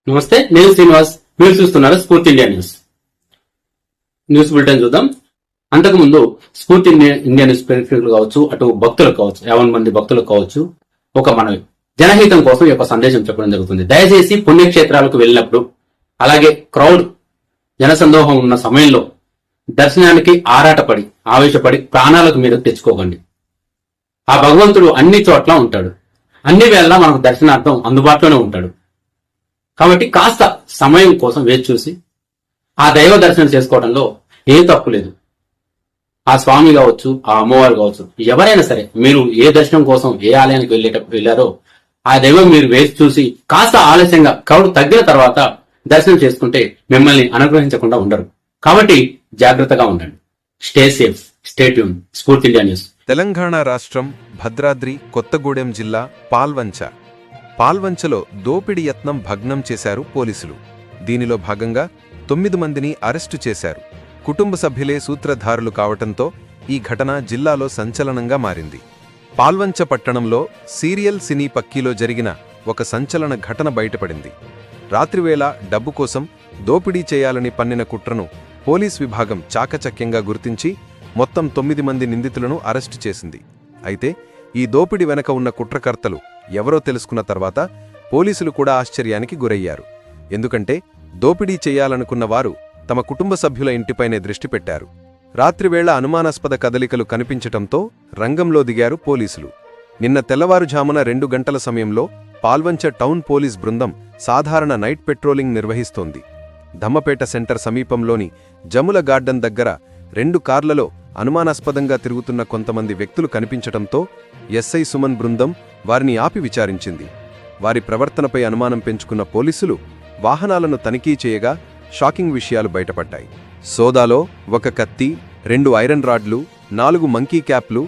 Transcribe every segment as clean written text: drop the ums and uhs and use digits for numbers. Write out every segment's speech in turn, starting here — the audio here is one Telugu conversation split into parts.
నమస్తే, నేను శ్రీనివాస్. మీరు చూస్తున్నారు స్ఫూర్తి ఇండియా న్యూస్ బులెటిన్. చూద్దాం. అంతకుముందు స్ఫూర్తి ఇండియా న్యూస్ ప్రేక్షకులు కావచ్చు, అటు భక్తులు కావచ్చు, 50 మంది భక్తులు కావచ్చు, ఒక మనవి జనహితం కోసం ఈ యొక్క సందేశం చెప్పడం జరుగుతుంది. దయచేసి పుణ్యక్షేత్రాలకు వెళ్ళినప్పుడు, అలాగే క్రౌడ్ జనసందోహం ఉన్న సమయంలో దర్శనానికి ఆరాటపడి ఆవేశపడి ప్రాణాలకు మీద తెచ్చుకోకండి. ఆ భగవంతుడు అన్ని చోట్ల ఉంటాడు, అన్ని వేళ మనకు దర్శనార్థం అందుబాటులోనే ఉంటాడు. కాబట్టి కాస్త సమయం కోసం వేచి చూసి ఆ దైవ దర్శనం చేసుకోవడంలో ఏ తప్పు లేదు. ఆ స్వామి కావచ్చు, ఆ అమ్మవారు కావచ్చు, ఎవరైనా సరే మీరు ఏ దర్శనం కోసం ఏ ఆలయానికి వెళ్ళారో ఆ దైవం మీరు వేచి చూసి కాస్త ఆలస్యంగా క్రౌడ్ తగ్గిన తర్వాత దర్శనం చేసుకుంటే మిమ్మల్ని అనుగ్రహించకుండా ఉండరు. కాబట్టి జాగ్రత్తగా ఉండండి. Stay safe, stay tune. స్ఫూర్తి ఇండియా న్యూస్. తెలంగాణ రాష్ట్రం భద్రాద్రి కొత్తగూడెం జిల్లా పాల్వంచలో దోపిడీ యత్నం భగ్నం చేశారు పోలీసులు. దీనిలో భాగంగా 9 మందిని అరెస్టు చేశారు. కుటుంబ సభ్యులే సూత్రధారులు కావటంతో ఈ ఘటన జిల్లాలో సంచలనంగా మారింది. పాల్వంచ పట్టణంలో సీరియల్ సినీ పక్కీలో జరిగిన ఒక సంచలన ఘటన బయటపడింది. రాత్రివేళ డబ్బు కోసం దోపిడీ చేయాలని పన్నిన కుట్రను పోలీస్ విభాగం చాకచక్యంగా గుర్తించి మొత్తం 9 మంది నిందితులను అరెస్టు చేసింది. అయితే ఈ దోపిడీ వెనక ఉన్న కుట్రకర్తలు ఎవరో తెలుసుకున్న తర్వాత పోలీసులు కూడా ఆశ్చర్యానికి గురయ్యారు. ఎందుకంటే దోపిడీ చేయాలనుకున్న వారు తమ కుటుంబ సభ్యుల ఇంటిపైనే దృష్టి పెట్టారు. రాత్రివేళ అనుమానాస్పద కదలికలు కనిపించటంతో రంగంలో దిగారు పోలీసులు. నిన్న తెల్లవారుజామున 2 గంటల సమయంలో పాల్వంచ టౌన్ పోలీస్ బృందం సాధారణ నైట్ పెట్రోలింగ్ నిర్వహిస్తోంది. దమ్మపేట సెంటర్ సమీపంలోని జముల గార్డెన్ దగ్గర 2 కార్లలో అనుమానాస్పదంగా తిరుగుతున్న కొంతమంది వ్యక్తులు కనిపించటంతో ఎస్ఐ సుమన్ బృందం వారిని ఆపి విచారించింది. వారి ప్రవర్తనపై అనుమానం పెంచుకున్న పోలీసులు వాహనాలను తనిఖీ చేయగా షాకింగ్ విషయాలు బయటపడ్డాయి. సోదాలో ఒక కత్తి, 2 ఐరన్ రాడ్లు, 4 మంకీ క్యాప్లు,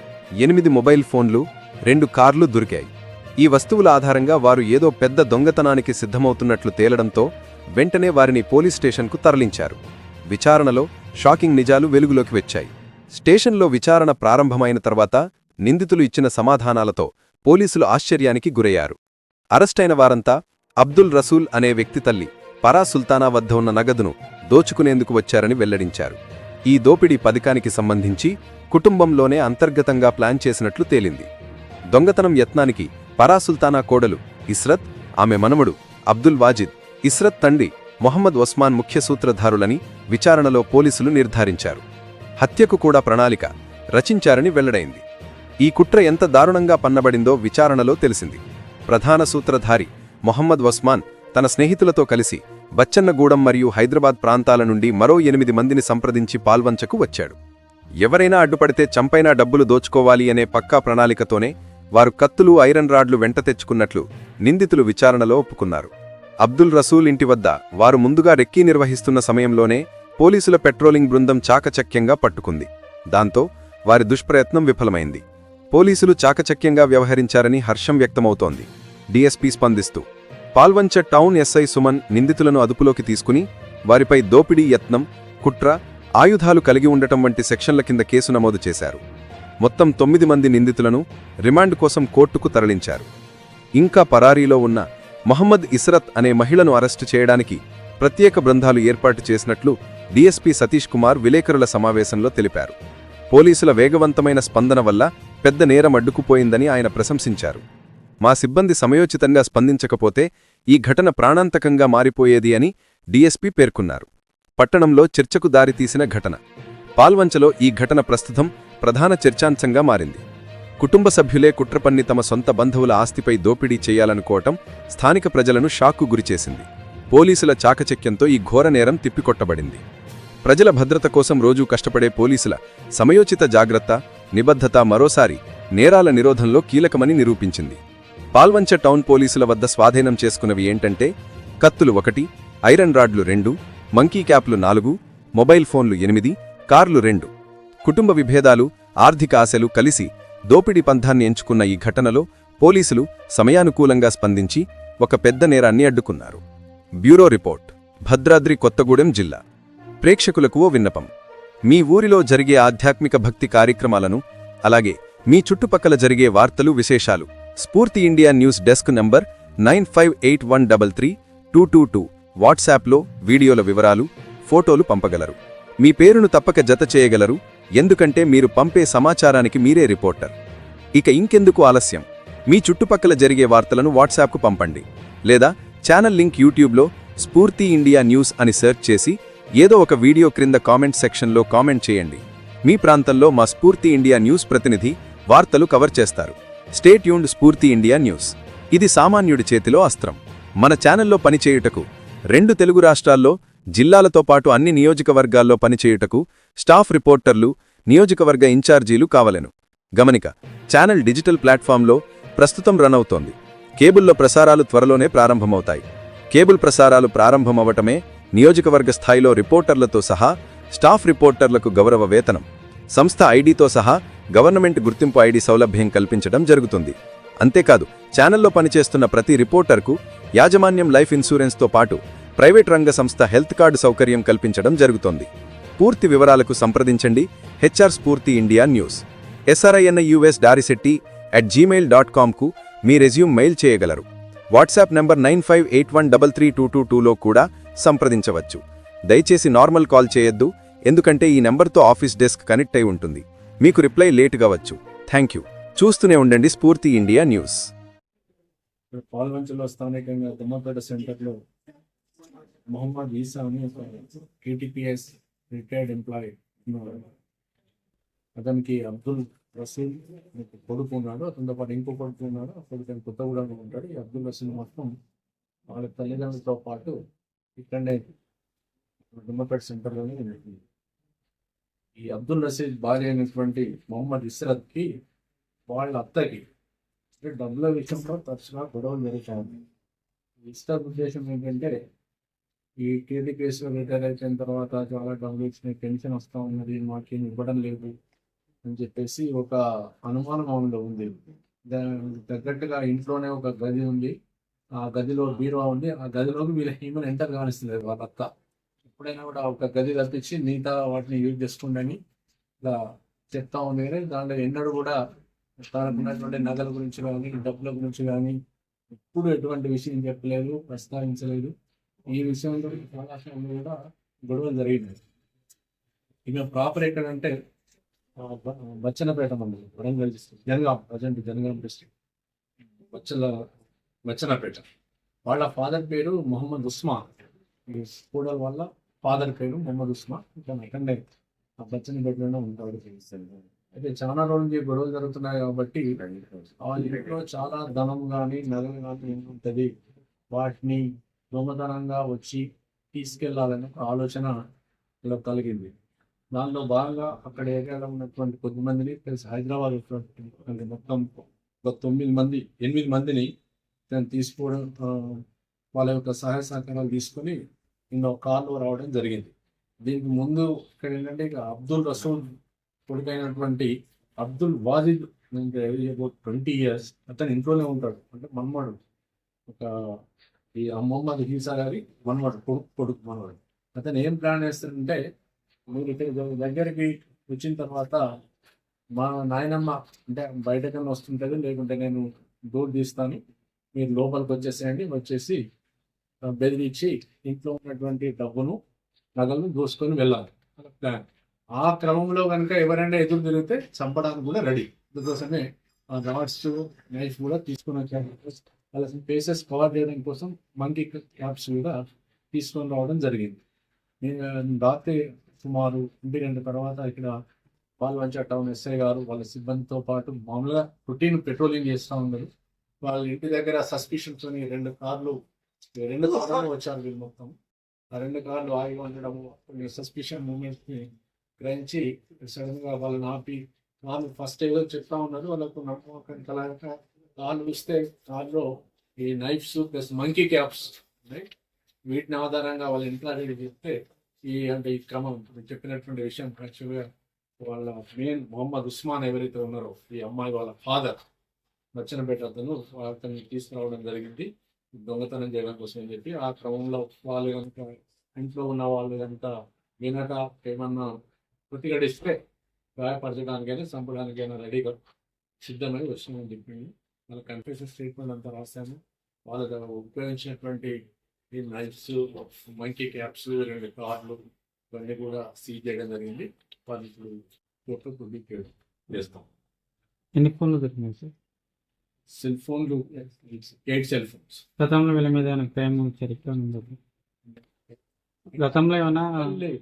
8 మొబైల్ ఫోన్లు, 2 కార్లు దొరికాయి. ఈ వస్తువుల ఆధారంగా వారు ఏదో పెద్ద దొంగతనానికి సిద్ధమవుతున్నట్లు తేలడంతో వెంటనే వారిని పోలీస్ స్టేషన్కు తరలించారు. విచారణలో షాకింగ్ నిజాలు వెలుగులోకి వచ్చాయి. స్టేషన్లో విచారణ ప్రారంభమైన తర్వాత నిందితులు ఇచ్చిన సమాధానాలతో పోలీసులు ఆశ్చర్యానికి గురయ్యారు. అరెస్టైన వారంతా అబ్దుల్ రసూల్ అనే వ్యక్తి తల్లి పరా సుల్తానా వద్ద ఉన్న నగదును దోచుకునేందుకు వచ్చారని వెల్లడించారు. ఈ దోపిడీ పథకానికి సంబంధించి కుటుంబంలోనే అంతర్గతంగా ప్లాన్ చేసినట్లు తేలింది. దొంగతనం యత్నానికి పరా సుల్తానా కోడలు ఇస్రత్, ఆమె మనమడు అబ్దుల్ వాజిద్, ఇస్రత్ తండ్రి మొహమ్మద్ ఒస్మాన్ ముఖ్య సూత్రధారులని విచారణలో పోలీసులు నిర్ధారించారు. హత్యకు కూడా ప్రణాళిక రచించారని వెల్లడైంది. ఈ కుట్ర ఎంత దారుణంగా పన్నబడిందో విచారణలో తెలిసింది. ప్రధాన సూత్రధారి మొహమ్మద్ ఒస్మాన్ తన స్నేహితులతో కలిసి బచ్చన్నగూడెం మరియు హైదరాబాద్ ప్రాంతాల నుండి మరో 8 మందిని సంప్రదించి పాల్వంచకు వచ్చాడు. ఎవరైనా అడ్డుపడితే చంపైనా డబ్బులు దోచుకోవాలి అనే పక్కా ప్రణాళికతోనే వారు కత్తులు, ఐరన్ రాడ్లు వెంట తెచ్చుకున్నట్లు నిందితులు విచారణలో ఒప్పుకున్నారు. అబ్దుల్ రసూల్ ఇంటి వద్ద వారు ముందుగా రెక్కీ నిర్వహిస్తున్న సమయంలోనే పోలీసుల పెట్రోలింగ్ బృందం చాకచక్యంగా పట్టుకుంది. దాంతో వారి దుష్ప్రయత్నం విఫలమైంది. పోలీసులు చాకచక్యంగా వ్యవహరించారని హర్షం వ్యక్తమవుతోంది. డీఎస్పీ స్పందిస్తూ పాల్వంచ టౌన్ ఎస్ఐ సుమన్ నిందితులను అదుపులోకి తీసుకుని వారిపై దోపిడీ యత్నం, కుట్ర, ఆయుధాలు కలిగి ఉండటం వంటి సెక్షన్ల కింద కేసు నమోదు చేశారు. మొత్తం 9 మంది నిందితులను రిమాండ్ కోసం కోర్టుకు తరలించారు. ఇంకా పరారీలో ఉన్న మొహమ్మద్ ఇస్రత్ అనే మహిళను అరెస్టు చేయడానికి ప్రత్యేక బృందాలు ఏర్పాటు చేసినట్లు డీఎస్పీ సతీష్ కుమార్ విలేకరుల సమావేశంలో తెలిపారు. పోలీసుల వేగవంతమైన స్పందన వల్ల పెద్ద నేరం అడ్డుకుపోయిందని ఆయన ప్రశంసించారు. మా సిబ్బంది సమయోచితంగా స్పందించకపోతే ఈ ఘటన ప్రాణాంతకంగా మారిపోయేది అని డీఎస్పీ పేర్కొన్నారు. పట్టణంలో చర్చకు దారితీసిన ఘటన. పాల్వంచలో ఈ ఘటన ప్రస్తుతం ప్రధాన చర్చాంశంగా మారింది. కుటుంబ సభ్యులే కుట్రపన్ని తమ సొంత బంధువుల ఆస్తిపై దోపిడీ చేయాలనుకోవటం స్థానిక ప్రజలను షాక్కు గురిచేసింది. పోలీసుల చాకచక్యంతో ఈ ఘోర నేరం తిప్పికొట్టబడింది. ప్రజల భద్రత కోసం రోజూ కష్టపడే పోలీసుల సమయోచిత జాగ్రత్త, నిబద్ధత మరోసారి నేరాల నిరోధంలో కీలకమని నిరూపించింది. పాల్వంచ టౌన్ పోలీసుల వద్ద స్వాధీనం చేసుకున్నవి ఏంటంటే కత్తులు 1, ఐరన్ రాడ్లు 2, మంకీ క్యాప్లు 4, మొబైల్ ఫోన్లు 8, కార్లు 2. కుటుంబ విభేదాలు, ఆర్థిక ఆశలు కలిసి దోపిడీ పంథాన్ని ఎంచుకున్న ఈ ఘటనలో పోలీసులు సమయానుకూలంగా స్పందించి ఒక పెద్ద నేరాన్ని అడ్డుకున్నారు. బ్యూరో రిపోర్ట్, భద్రాద్రి కొత్తగూడెం జిల్లా. ప్రేక్షకులకు ఓ విన్నపం. మీ ఊరిలో జరిగే ఆధ్యాత్మిక భక్తి కార్యక్రమాలను, అలాగే మీ చుట్టుపక్కల జరిగే వార్తలు, విశేషాలు స్ఫూర్తి ఇండియా న్యూస్ డెస్క్ నంబర్ 958133 222 వాట్సాప్లో వీడియోల వివరాలు ఫోటోలు పంపగలరు. మీ పేరును తప్పక జత చేయగలరు, ఎందుకంటే మీరు పంపే సమాచారానికి మీరే రిపోర్టర్. ఇక ఇంకెందుకు ఆలస్యం, మీ చుట్టుపక్కల జరిగే వార్తలను వాట్సాప్కు పంపండి. లేదా ఛానల్ లింక్ యూట్యూబ్లో స్ఫూర్తి ఇండియా న్యూస్ అని సెర్చ్ చేసి ఏదో ఒక వీడియో క్రింద కామెంట్ సెక్షన్లో కామెంట్ చేయండి. మీ ప్రాంతంలో మా స్ఫూర్తి ఇండియా న్యూస్ ప్రతినిధి వార్తలు కవర్ చేస్తారు. Stay tuned. స్ఫూర్తి ఇండియా న్యూస్, ఇది సామాన్యుడి చేతిలో అస్త్రం. మన ఛానల్లో పనిచేయుటకు 2 తెలుగు రాష్ట్రాల్లో జిల్లాలతో పాటు అన్ని నియోజకవర్గాల్లో పనిచేయుటకు స్టాఫ్ రిపోర్టర్లు, నియోజకవర్గ ఇన్ఛార్జీలు కావలెను. గమనిక, ఛానల్ డిజిటల్ ప్లాట్ఫామ్లో ప్రస్తుతం రన్ అవుతోంది. కేబుల్లో ప్రసారాలు త్వరలోనే ప్రారంభమవుతాయి. కేబుల్ ప్రసారాలు ప్రారంభమవటమే నియోజకవర్గ స్థాయిలో రిపోర్టర్లతో సహా స్టాఫ్ రిపోర్టర్లకు గౌరవ వేతనం, సంస్థ ఐడితో సహా గవర్నమెంట్ గుర్తింపు ఐడి సౌలభ్యం కల్పించడం జరుగుతుంది. అంతేకాదు, ఛానల్లో పనిచేస్తున్న ప్రతి రిపోర్టర్కు యాజమాన్యం లైఫ్ ఇన్సూరెన్స్తో పాటు ప్రైవేట్ రంగ సంస్థ హెల్త్ కార్డు సౌకర్యం కల్పించడం జరుగుతోంది. పూర్తి వివరాలకు సంప్రదించండి HR స్ఫూర్తి ఇండియా న్యూస్, srinusdarisetti@gmail.com కు మీ రెజ్యూమ్ మెయిల్ చేయగలరు. వాట్సాప్ నంబర్ 9581332222లో కూడా సంప్రదించవచ్చు. దయచేసి నార్మల్ కాల్ చేయొద్దు, ఎందుకంటే ఈ నెంబర్తో ఆఫీస్ డెస్క్ కనెక్ట్ అయి ఉంటుంది. మీకు రిప్లై లేటుగా వచ్చు. Thank you. చూస్తూనే ఉండండి స్ఫూర్తి ఇండియా న్యూస్. పాల్వంచలో స్థానికంగా దుమ్మపేట సెంటర్లో మొహమ్మద్ ఈసా అని ఒక KTPS రిటైర్డ్ ఎంప్లాయీ ఉన్నాడు. అతనికి అబ్దుల్ రసీల్ కొడుకు ఉన్నాడు, అతనితో పాటు ఇంకో కొడుకు ఉన్నాడు. అప్పుడు కొత్తగూడెంలో ఉంటాడు. ఈ అబ్దుల్ రసీల్ మొత్తం వాళ్ళ తల్లిదండ్రులతో పాటు ఇక్కడనే దుమ్మపేట సెంటర్లోనే ఉంటుంది. ఈ అబ్దుల్ రసీద్ భార్య అయినటువంటి మొహమ్మద్ ఇస్రత్కి వాళ్ళ అత్తకి డబ్బుల విషయంలో తరచుగా గొడవలు జరుగుతాయి. ఇస్రత్ ఉద్దేశం ఏంటంటే, ఈ KTPSలో రిటైర్ అయిపోయిన తర్వాత చాలా డబ్బులు ఇచ్చిన పెన్షన్ వస్తూ ఉన్నది, మాకేం ఇవ్వడం లేదు అని చెప్పేసి ఒక అనుమానం ఆమెలో ఉంది. దానికి తగ్గట్టుగా ఇంట్లోనే ఒక గది ఉంది, ఆ గదిలో బీరువా ఉంది. ఆ గదిలోకి వీళ్ళ ఈమెను ఎంటర్ కానిస్తలేదు వాళ్ళ అత్త. ఎప్పుడైనా కూడా ఒక గది తప్పించి మిగతా వాటిని యూజ్ చేసుకోండి ఇలా చెప్తా ఉంది. కానీ దాంట్లో ఎన్నడూ కూడా తనకు ఉన్నటువంటి నగల గురించి కానీ డబ్బుల గురించి కానీ ఎప్పుడు ఎటువంటి విషయం చెప్పలేదు, ప్రస్తావించలేదు. ఈ విషయంలో చాలా సమయంలో కూడా గొడవలు జరిగినాయి. ఇక ప్రాపర్ ఎక్కడంటే బచ్చన్నపేట మండలం, Warangal district, present Jangaon district Bachannapet. వాళ్ళ ఫాదర్ పేరు మొహమ్మద్ ఉస్మాన్. ఈ కూడల వల్ల ఫాదర్ పేరు మొహమ్మద్ ఉస్మాన్. ఎక్కడే ఆ బచ్చన్నపేటలోనే ఉంటాడు. అయితే చాలా రోజుల నుంచి గొడవలు జరుగుతున్నాయి కాబట్టి వాళ్ళ ఇంట్లో చాలా ధనం కానీ నగలు కానీ ఉంటుంది. వాటిని దొంగతనంగా వచ్చి తీసుకెళ్లాలనే ఒక ఆలోచన ఇలా కలిగింది. దానిలో భాగంగా అక్కడ ఏరియాలో ఉన్నటువంటి కొద్దిమందిని ప్లస్ హైదరాబాద్ మొత్తం ఒక 8 మందిని దాన్ని తీసుకోవడం, వాళ్ళ యొక్క సహాయ సహకారాలు తీసుకొని ఇంకో కార్లో రావడం జరిగింది. దీనికి ముందు ఇక్కడ ఏంటంటే ఇక అబ్దుల్ రసూల్ కొడుకైనటువంటి అబ్దుల్ వాజిద్ 20 years అతను ఇంట్లోనే ఉంటాడు. అంటే మన్మడు, ఒక ఈ మొహమ్మద్ ఈసా గారి మన్మడు, కొడుకు మనవాడు. అతను ఏం ప్లాన్ చేస్తాడంటే, మీరు ఇక్కడ దగ్గరికి వచ్చిన తర్వాత మా నాయనమ్మ అంటే బయటకన్నా వస్తుంటుంది, లేకుంటే నేను డోర్ తీస్తాను, మీరు లోపలికి వచ్చేసేయండి, వచ్చేసి బెదిరించి ఇంట్లో ఉన్నటువంటి డబ్బును నగలను దోసుకొని వెళ్ళాలి ప్లాన్. ఆ క్రమంలో కనుక ఎవరైనా ఎదురు తిరిగితే చంపడానికి కూడా రెడీ. అందుకోసమే ఆ రాడ్స్, నైఫ్ కూడా తీసుకొని వచ్చాను. వాళ్ళ ఫేసెస్ కవర్ చేయడం కోసం మంకీ క్యాప్స్ కూడా తీసుకొని రావడం జరిగింది. నేను రాత్రి సుమారు 1 గంటల తర్వాత ఇక్కడ పాల్వంచ టౌన్ SI గారు వాళ్ళ సిబ్బందితో పాటు మామూలుగా రొటీన్ పెట్రోలింగ్ చేస్తూ ఉన్నారు. వాళ్ళ ఇంటి దగ్గర సస్పిషన్స్ అని 2 కార్లు వచ్చారు వీళ్ళు మొత్తం. ఆ 2 కార్లు ఆగి ఉండడము, సస్పిషన్ మూమెంట్స్ ని గ్రహించి సడన్ గా వాళ్ళని ఆపి వాళ్ళు ఫస్ట్ ఏదో చెప్తా ఉన్నారు. వాళ్ళకు నమ్మకం కలగక కార్లు ఇస్తే కార్లో ఈ నైఫ్స్ ప్లస్ మంకీ క్యాప్స్ ఉన్నాయి. వీటిని ఆధారంగా వాళ్ళ ఇంట్లో చెప్తే ఈ క్రమం చెప్పినటువంటి విషయం యాక్చువల్గా వాళ్ళ మెయిన్ మొహమ్మద్ ఉస్మాన్ ఎవరైతే ఉన్నారో ఈ అమ్మాయి వాళ్ళ ఫాదర్ బచ్చన్నపేట అతన్ని తీసుకురావడం జరిగింది దొంగతనం చేయడం కోసం అని చెప్పి. ఆ క్రమంలో వాళ్ళు కనుక ఇంట్లో ఉన్న వాళ్ళు కనుక వినక ఏమన్నా ప్రతిఘటిస్తే గాయపరచడానికైనా చంపడానికైనా రెడీగా సిద్ధమై వచ్చినామని చెప్పింది. వాళ్ళ కన్ఫెషన్ స్టేట్మెంట్ అంతా రాశాము. వాళ్ళ ఉపయోగించినటువంటి ఈ నైఫ్స్, మంకీ క్యాప్స్, 2 కార్లు ఇవన్నీ కూడా సీజ్ చేయడం జరిగింది. వాళ్ళు ఇప్పుడు కోర్టులో ప్రొడ్యూస్ చేస్తాం. ఎన్ని ఫోన్లు దొరికినాయి సార్? సెల్ ఫోన్లు 8 సెల్ ఫోన్స్. గతంలో వీళ్ళ మీద ఏమైనా క్రైమ్ చరిత్ర ఉందా? గతంలో ఏమైనా లేదు.